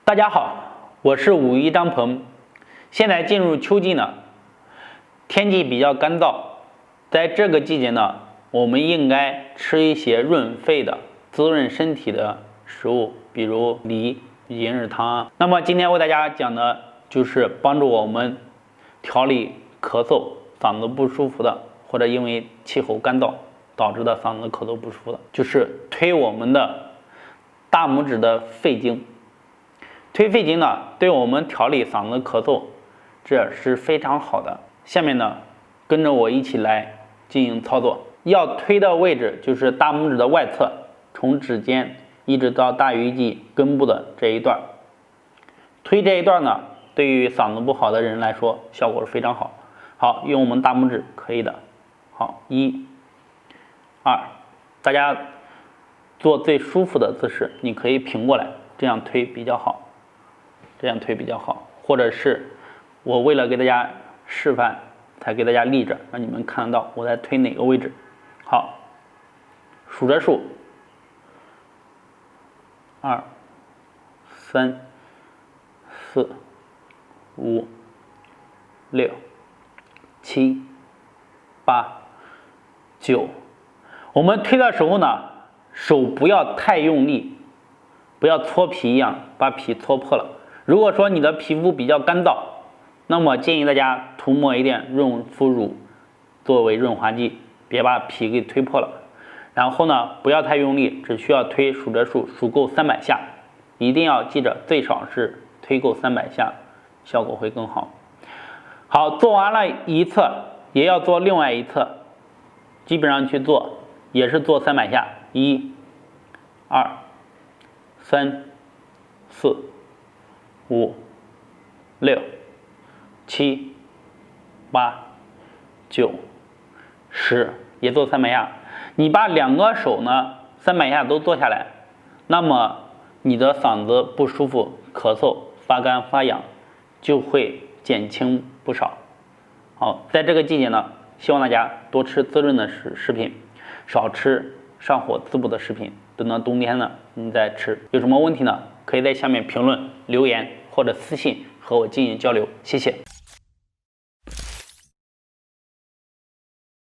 大家好，我是武一张鹏。现在进入秋季呢，天气比较干燥，在这个季节呢，我们应该吃一些润肺的、滋润身体的食物，比如梨、银耳汤。那么今天为大家讲的就是帮助我们调理咳嗽、嗓子不舒服的，或者因为气候干燥导致的嗓子咳嗽不舒服的，就是推我们的大拇指的肺经。推肺经呢，对我们调理嗓子咳嗽，这是非常好的。下面呢，跟着我一起来进行操作。要推的位置就是大拇指的外侧，从指尖一直到大鱼际根部的这一段。推这一段呢，对于嗓子不好的人来说，效果是非常好。好，用我们大拇指可以的。好，1、2，大家做最舒服的姿势，你可以平过来，这样推比较好。这样推比较好，或者是我为了给大家示范，才给大家立着，让你们看得到我在推哪个位置。好，数着数，2、3、4、5、6、7、8、9。我们推的时候呢，手不要太用力，不要搓皮一样把皮搓破了。如果说你的皮肤比较干燥，那么建议大家涂抹一点润肤乳作为润滑剂，别把皮给推破了。然后呢，不要太用力，只需要推数着数，数够300下，一定要记着最少是推够300下，效果会更好。好，做完了一侧，也要做另外一侧，基本上去做也是做300下，1、2、3、4、5、6、7、8、9、10，也做300下。你把2个手呢300下都做下来，那么你的嗓子不舒服、咳嗽、发干、发痒就会减轻不少。好，在这个季节呢，希望大家多吃滋润的食品，少吃上火滋补的食品。等到冬天呢，你再吃。有什么问题呢？可以在下面评论留言或者私信和我进行交流，谢谢。